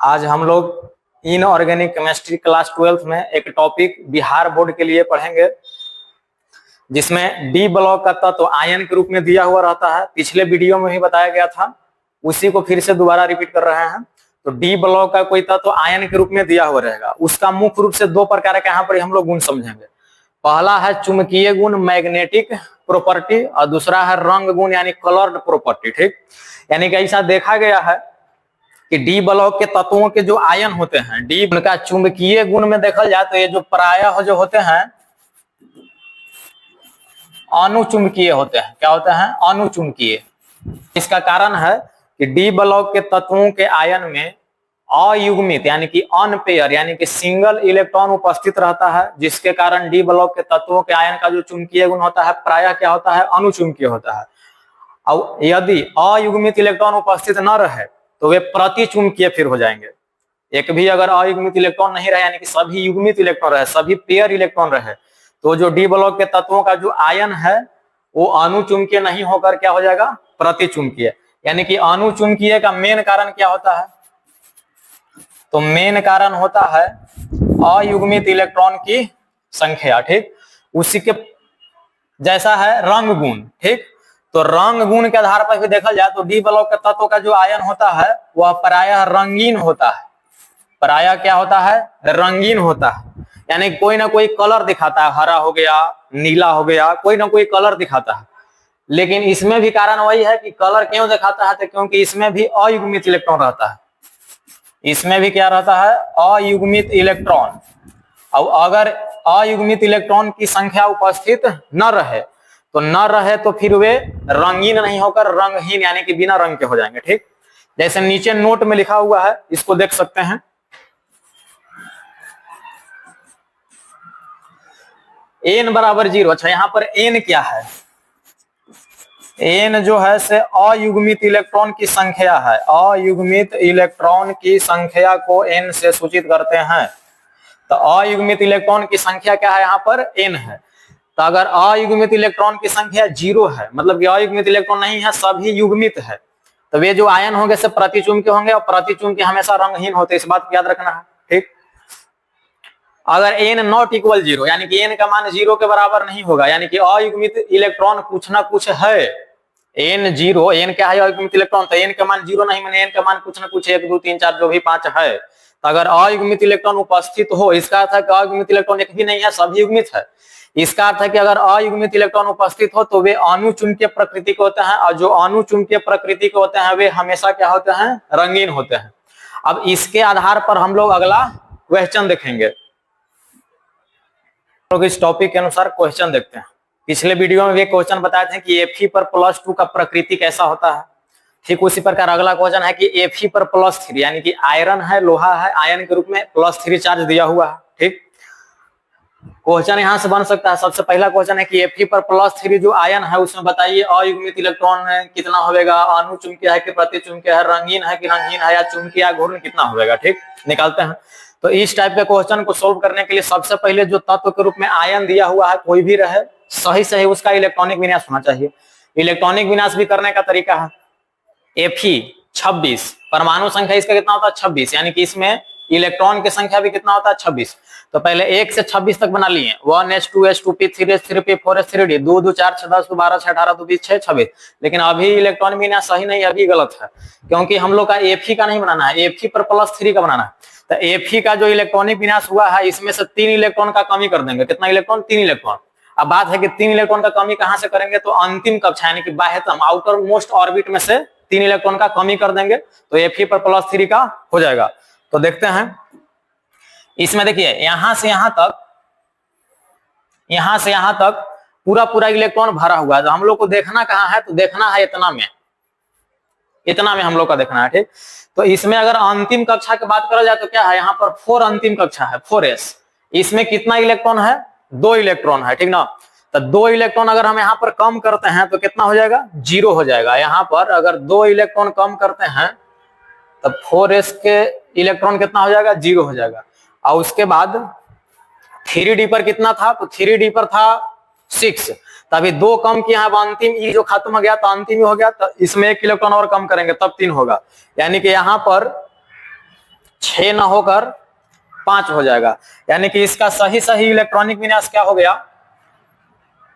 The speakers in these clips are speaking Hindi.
आज हम लोग इनऑर्गेनिक केमिस्ट्री क्लास 12th में एक टॉपिक बिहार बोर्ड के लिए पढ़ेंगे, जिसमें डी ब्लॉक का तत्व आयन के रूप में दिया हुआ रहता है। पिछले वीडियो में ही बताया गया था, उसी को फिर से दोबारा रिपीट कर रहे हैं। तो डी ब्लॉक का कोई तत्व आयन के रूप में दिया हुआ रहेगा। उसका मुख्य रूप से दो प्रकार के यहाँ पर हम लोग गुण समझेंगे। पहला है चुंबकीय गुण, मैग्नेटिक प्रॉपर्टी, और दूसरा है रंग गुण यानी कलर्ड प्रॉपर्टी। ठीक, यानी कि ऐसा देखा गया है कि डी ब्लॉक के तत्वों के जो आयन होते हैं, डी उनका चुंबकीय गुण में देखा जाए तो ये जो प्रायः जो होते हैं अनुचुंबकीय होते हैं। क्या होते हैं? अनुचुंबकीय। इसका कारण है कि डी ब्लॉक के तत्वों के आयन में अयुग्मित यानी कि अनपेयर यानी कि सिंगल इलेक्ट्रॉन उपस्थित रहता है, जिसके कारण डी ब्लॉक के तत्वों के आयन का जो चुंबकीय गुण होता है प्रायः क्या होता है? अनुचुंबकीय होता है। और यदि अयुग्मित इलेक्ट्रॉन उपस्थित न रहे तो वे प्रतिचुंबकीय फिर हो जाएंगे। एक भी अगर अयुग्मित इलेक्ट्रॉन नहीं रहे यानी कि सभी युग्मित इलेक्ट्रॉन रहे, सभी पेयर इलेक्ट्रॉन रहे, तो जो डी ब्लॉक के तत्वों का जो आयन है वो अनुचुंबकीय नहीं होकर क्या हो जाएगा? प्रतिचुंबकीय। यानी कि अनुचुंबकीय का मेन कारण क्या होता है? तो मेन कारण होता है अयुग्मित इलेक्ट्रॉन की संख्या। ठीक, उसी के जैसा है रंग गुण। ठीक, तो रंग गुण के आधार पर भी देखा जाए तो डी ब्लॉक के तत्व का जो आयन होता है वह प्रायः रंगीन होता है। प्रायः क्या होता है? रंगीन होता है, यानी कोई ना कोई कलर दिखाता है, हरा हो गया, नीला हो गया, कोई ना कोई कलर दिखाता है। लेकिन इसमें भी कारण वही है कि कलर क्यों दिखाता है? तो क्योंकि इसमें भी अयुग्मित इलेक्ट्रॉन रहता है। इसमें भी क्या रहता है? अयुग्मित इलेक्ट्रॉन। और अगर अयुग्मित इलेक्ट्रॉन की संख्या उपस्थित न रहे तो फिर वे रंगीन नहीं होकर रंगहीन यानी कि बिना रंग के हो जाएंगे। ठीक, जैसे नीचे नोट में लिखा हुआ है, इसको देख सकते हैं। n बराबर 0। अच्छा, यहाँ पर n क्या है? n जो है से अयुग्मित इलेक्ट्रॉन की संख्या है। अयुग्मित इलेक्ट्रॉन की संख्या को n से सूचित करते हैं। तो अयुग्मित इलेक्ट्रॉन की संख्या क्या है? यहाँ पर n है। तो अगर अयुग्मित इलेक्ट्रॉन की संख्या 0 है, मतलब कि अयुग्मित इलेक्ट्रॉन नहीं है, सभी युग्मित है, तो वे जो आयन होंगे से प्रतिचुंबकीय होंगे, और प्रतिचुंबकीय हमेशा रंगहीन होते। इस बात को याद रखना है। ठीक, अगर n नॉट इक्वल 0 यानी कि n का मान 0 के बराबर नहीं होगा, यानी कि अयुग्मित इलेक्ट्रॉन कुछ ना कुछ है। n 0, n क्या है? अयुग्मित इलेक्ट्रॉन। तो n का मान 0 नहीं, माने n का मान कुछ ना कुछ 1 2 3 4 जो भी 5 है। तो अगर अयुग्मित इलेक्ट्रॉन उपस्थित हो, इसका अर्थ है कि अयुग्मित इलेक्ट्रॉन एक भी नहीं है, सभी युग्मित है। इसका अर्थ है कि अगर अयुग्मित इलेक्ट्रॉन उपस्थित हो तो वे अनुचुंबकीय प्रकृति के होते हैं, और जो अनुचुंबकीय प्रकृति के होते हैं वे हमेशा क्या होते हैं? रंगीन होते हैं। अब इसके आधार पर हम लोग अगला क्वेश्चन देखेंगे। लोग इस टॉपिक के अनुसार क्वेश्चन देखते हैं। पिछले वीडियो में वे क्वेश्चन बताए थे कि Fe पर +2 का प्रकृति कैसा होता है। ठीक उसी प्रकार अगला क्वेश्चन है कि Fe पर +3 यानी कि आयरन है, लोहा है, आयन के रूप में +3 चार्ज दिया हुआ है। ठीक, क्वेश्चन यहां से बन सकता है। सबसे पहला क्वेश्चन है कि Fe पर +3 जो आयन है उसमें बताइए अयुग्मित इलेक्ट्रॉन कितना होगा, अनुचुंबकीय है कि प्रतिचुंबकीय है, रंगीन है कि रंगहीन है, या चुंबकीय या घूर्णन कितना होगा। ठीक, निकालते हैं। तो इस टाइप के क्वेश्चन को सोल्व करने के लिए सबसे पहले जो तत्व के रूप में आयन दिया हुआ है कोई भी रहे, सही उसका इलेक्ट्रॉनिक विन्यास होना चाहिए। इलेक्ट्रॉनिक विन्यास भी करने का तरीका है Fe 26, परमाणु संख्या इसका कितना होता है? 26, यानी कि इसमें इलेक्ट्रॉन की संख्या भी कितना होता है? 26। तो पहले 1 से 26 तक बना लिए, 1s2s2p 3s3p 4s3d 2 2 4 6 10 12 6 18 2 20 6 26। लेकिन अभी इलेक्ट्रॉन विन्यास सही नहीं, अभी गलत है, क्योंकि हम लोग का Fe का नहीं बनाना है, Fe पर +3 का बनाना है। तो Fe का जो इलेक्ट्रॉनिक विन्यास हुआ है इसमें से 3 इलेक्ट्रॉन का कमी कर देंगे। कितना इलेक्ट्रॉन? 3 इलेक्ट्रॉन। अब बात है कि 3 इलेक्ट्रॉन का कमी कहां से करेंगे? तो अंतिम कक्षा यानी कि बाह्यतम आउटर मोस्ट ऑर्बिट में से 3 इलेक्ट्रॉन का कमी कर देंगे, तो Fe पर +3 का हो जाएगा। तो देखते हैं इसमें। देखिए यहां से यहां तक पूरा इलेक्ट्रॉन भरा हुआ है। तो हम लोग को देखना कहां है? तो देखना है इतना में हम लोग का देखना है। ठीक, तो इसमें अगर अंतिम कक्षा की बात करा जाए तो क्या है? यहाँ पर 4 अंतिम कक्षा है, 4s। इसमें कितना इलेक्ट्रॉन है? 2 इलेक्ट्रॉन है। ठीक ना, तो 2 इलेक्ट्रॉन अगर हम यहाँ पर कम करते हैं तो कितना हो जाएगा? 0 हो जाएगा। यहाँ पर अगर 2 इलेक्ट्रॉन कम करते हैं तब 4s के इलेक्ट्रॉन कितना हो जाएगा? 0 हो जाएगा। और उसके बाद 3d पर कितना था? तो 3d पर था 6, तभी 2 कम किया है, अंतिम ई जो खत्म हो गया तो अंतिम ही हो गया। तो इसमें 1 इलेक्ट्रॉन और कम करेंगे तब 3 होगा, यानी कि यहाँ पर 6 न होकर 5 हो जाएगा। यानी कि इसका सही सही इलेक्ट्रॉनिक विन्यास क्या हो गया,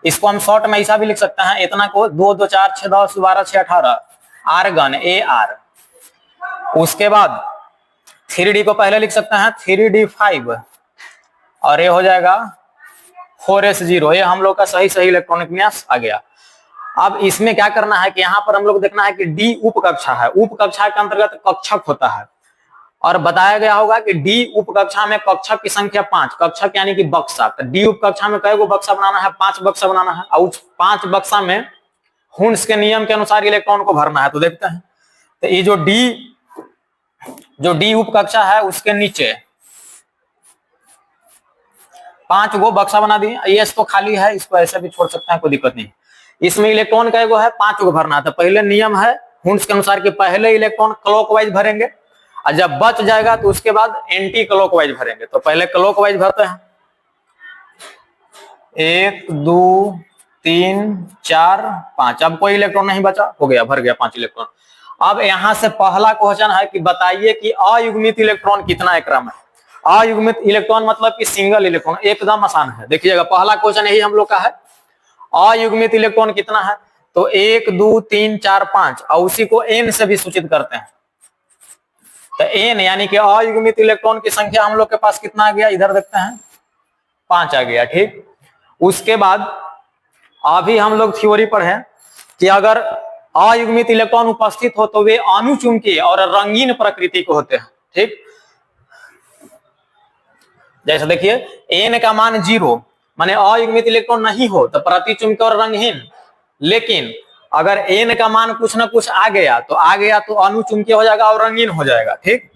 इसको हम शॉर्ट में ऐसा भी लिख सकते हैं, इतना को 2 2 4 6 10 12 6 18 आर्गन AR। उसके बाद 3D को पहले लिख सकते हैं 3D5 और ये हो जाएगा 4s0। ये हम लोग का सही सही इलेक्ट्रॉनिक विन्यास आ गया। अब इसमें क्या करना है कि यहाँ पर हम लोग देखना है कि D उप कक्षा है, उप कक्षा के अंतर्गत कक्षक होता है और बताया गया होगा कि D उप कक्षा में कक्षक की संख्या 5, कक्षक यानी कि बक्सा। तो D उप कक्षा में कई गो बक्सा बनाना है, 5 बक्सा बनाना है और उस 5 बक्सा में हुंस के नियम के अनुसार इलेक्ट्रॉन को भरना है। तो देखते हैं, तो ये जो D उप कक्षा है उसके नीचे 5 गो बक्सा बना दिए। ये तो खाली है, इसको ऐसे भी छोड़ सकते हैं, कोई दिक्कत नहीं। इसमें इलेक्ट्रॉन कई गो है, 5 गो भरना है। तो पहले नियम है हुंस के अनुसार कि पहले इलेक्ट्रॉन क्लॉकवाइज भरेंगे और जब बच जाएगा तो उसके बाद एंटी क्लॉकवाइज भरेंगे। तो पहले क्लॉकवाइज भरते हैं, 1 2 3 4 5। अब कोई इलेक्ट्रॉन नहीं बचा, हो गया, भर गया 5 इलेक्ट्रॉन। अब यहां से पहला क्वेश्चन है कि बताइए कि अयुग्मित इलेक्ट्रॉन कितना है क्रम है। अयुग्मित इलेक्ट्रॉन मतलब कि सिंगल इलेक्ट्रॉन, एकदम आसान है। देखिएगा पहला क्वेश्चन यही हम लोग का है, अयुग्मित इलेक्ट्रॉन कितना है। तो 1 2 3 4 5 और उसी को n से भी सूचित करते हैं। तो n यानी कि अयुग्मित इलेक्ट्रॉन की संख्या हम लोग के पास कितना आ गया, इधर देखते हैं 5 आ गया। ठीक, उसके बाद अभी हम लोग थ्योरी पढ़े कि अगर अयुग्मित इलेक्ट्रॉन उपस्थित हो तो वे अनुचुंबकीय और रंगीन प्रकृति के होते हैं। ठीक, जैसे देखिए n का मान 0 माने अयुग्मित इलेक्ट्रॉन नहीं हो तो प्रतिचुंबकीय और रंगहीन। लेकिन अगर n का मान कुछ ना कुछ आ गया तो अनुचुंबकीय हो जाएगा और रंगीन हो जाएगा। ठीक,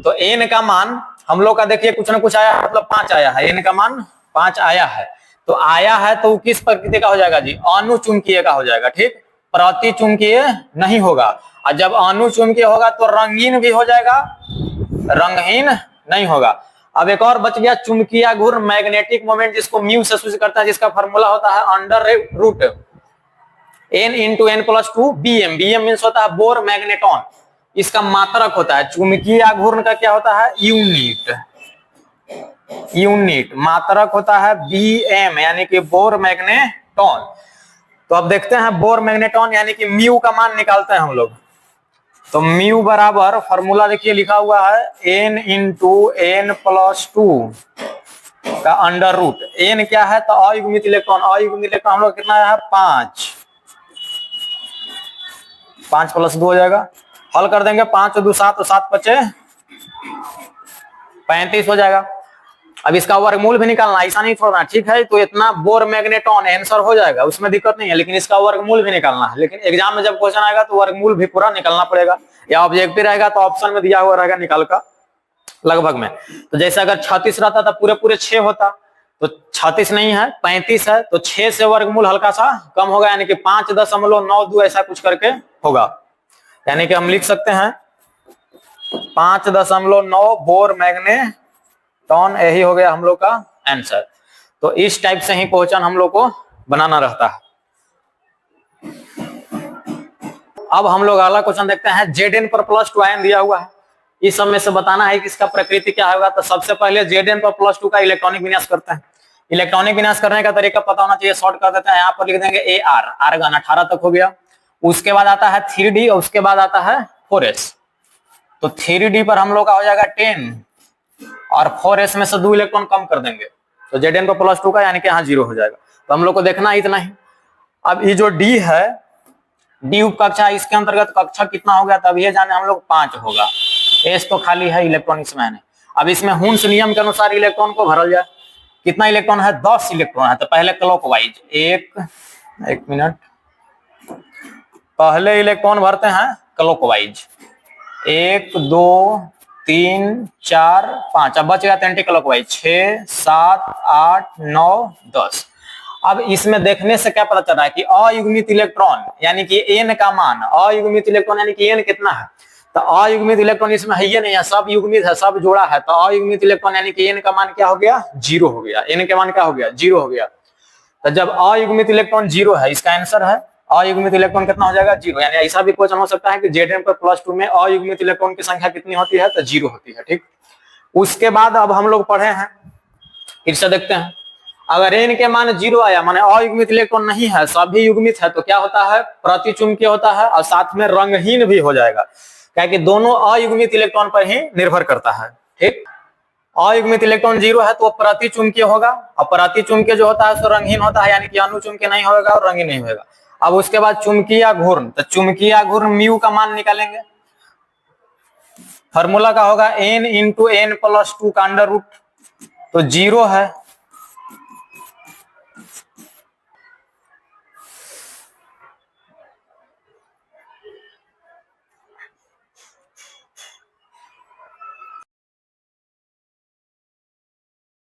तो n का मान हम लोग का देखिए कुछ ना कुछ आया है, मतलब 5 आया है, n का मान 5 आया है। तो आया है तो किस प्रकृति का हो जाएगा जी, अनुचुंबकीय का हो जाएगा। ठीक, प्रतिचुंबकीय नहीं होगा। और जब अनुचुंबकीय होगा तो रंगीन भी हो जाएगा, रंगहीन नहीं होगा। अब एक और बच गया चुंबकीय घूर्ण मैग्नेटिक मोमेंट, जिसको म्यू से सूचित करता है, जिसका फॉर्मूला होता है under root n into n plus 2 bm। bm means होता है बोर मैग्नेटॉन, इसका मात्रक होता है। चुंबकीय घूर्ण का क्या होता है, यूनिट मात्रक होता है bm यानी कि बोर मैग्नेटॉन। तो अब देखते हैं बोर मैग्नेटॉन यानी कि म्यू का मान निकालते हैं हम लोग। तो म्यू बराबर फॉर्मूला देखिए लिखा हुआ है n इंटू n प्लस 2 का अंडर रूट। n क्या है, तो अयुग्मित इलेक्ट्रॉन, अयुग्मित इलेक्ट्रॉन हम लोग कितना है 5 प्लस 2 हो जाएगा। हल कर देंगे, 5 2 7 तो 7 बचे 35 हो जाएगा। अब इसका वर्गमूल भी निकालना, ऐसा नहीं छोड़ना। ठीक है, तो इतना बोर मैग्नेटॉन आंसर हो जाएगा, उसमें दिक्कत नहीं है, लेकिन इसका वर्गमूल भी निकालना है। लेकिन एग्जाम में जब क्वेश्चन आएगा तो वर्गमूल भी पूरा निकालना पड़ेगा, या ऑब्जेक्टिव रहेगा तो ऑप्शन में दिया हुआ रहेगा निकाल का लगभग में। तो जैसे अगर 36 रहता तो पूरे पूरे 6 होता, तो 36 नहीं है 35 है, तो 6 से वर्गमूल हल्का सा कम होगा, यानी कि 5.92 ऐसा कुछ करके होगा। यानी कि हम लिख सकते हैं 5.9 बोर मैग्नेटॉन, यही हो गया हम लोग का आंसर। तो इस टाइप से ही क्वेश्चन हम लोग को बनाना रहता है। अब हम लोग अगला क्वेश्चन देखते हैं। Zn पर +2 आयन दिया हुआ है, इस समय से बताना है कि इसका प्रकृति क्या होगा। तो सबसे पहले Zn पर +2 का इलेक्ट्रॉनिक विन्यास करते हैं। इलेक्ट्रॉनिक विन्यास करने का तरीका पता होना चाहिए, शॉर्ट कर देते हैं। यहाँ पर लिख देंगे AR, आर्गन 18 तक हो गया। उसके बाद आता है 3D और उसके बाद आता है 4s। तो 3D पर हम लोग का हो जाएगा 10 और 4s में से 2 इलेक्ट्रॉन कम कर देंगे, तो Zn पर +2 का यानी कि यहाँ 0 हो जाएगा। तो हम लोग को देखना इतना ही। अब ये जो D है, D उप कक्षा, इसके अंतर्गत कक्षा कितना हो गया, तब ये जाने हम लोग 5 होगा। S तो खाली है, इलेक्ट्रॉन इसमें है। अब इसमें हुंस नियम के अनुसार इलेक्ट्रॉन को भरल जाए। कितना इलेक्ट्रॉन है, 10 इलेक्ट्रॉन है। तो पहले क्लॉकवाइज एक मिनट, पहले इलेक्ट्रॉन भरते हैं क्लॉकवाइज 1 2 3 4 5। अब बच गया एंटी क्लॉकवाइज 6 7 8 9 10। अब इसमें देखने से क्या पता चल रहा है कि अयुग्मित इलेक्ट्रॉन यानी कि n का मान, अयुग्मित इलेक्ट्रॉन यानी कि n कितना है, तो अयुग्मित इलेक्ट्रॉन इसमें है ही नहीं है, सब युग्मित है, सब जोड़ा है। तो अयुग्मित इलेक्ट्रॉन यानी कि n का मान क्या हो गया, 0 हो गया। n के मान क्या हो गया, 0 हो गया। तो जब अयुग्मित इलेक्ट्रॉन 0 है, इसका आंसर है अयुग्मित इलेक्ट्रॉन कितना हो जाएगा, 0। यानी ऐसा भी क्वेश्चन हो सकता है कि Zn पर +2 में अयुग्मित इलेक्ट्रॉन की संख्या कितनी होती है, तो 0 होती है। ठीक, उसके बाद अब हम लोग पढ़े हैं, फिर से देखते हैं, अगर n के मान 0 आया माने अयुग्मित इलेक्ट्रॉन नहीं है, सभी युग्मित है, तो क्या होता है, प्रतिचुंबकीय होता है और साथ में रंगहीन भी हो जाएगा, क्या कि दोनों अयुग्मित इलेक्ट्रॉन पर ही निर्भर करता है। ठीक, अयुग्मित इलेक्ट्रॉन 0 है तो प्रतिचुंबकीय होगा, और प्रतिचुंबकीय जो होता है सो रंगहीन होता है, यानी कि अनुचुंबकीय नहीं होगा और रंगीन नहीं होगा। अब उसके बाद चुंबकीय घूर्ण, तो चुंबकीय घूर्ण म्यू का मान निकालेंगे, फॉर्मूला का होगा n × n + 2 का अंडर रूट, तो 0 है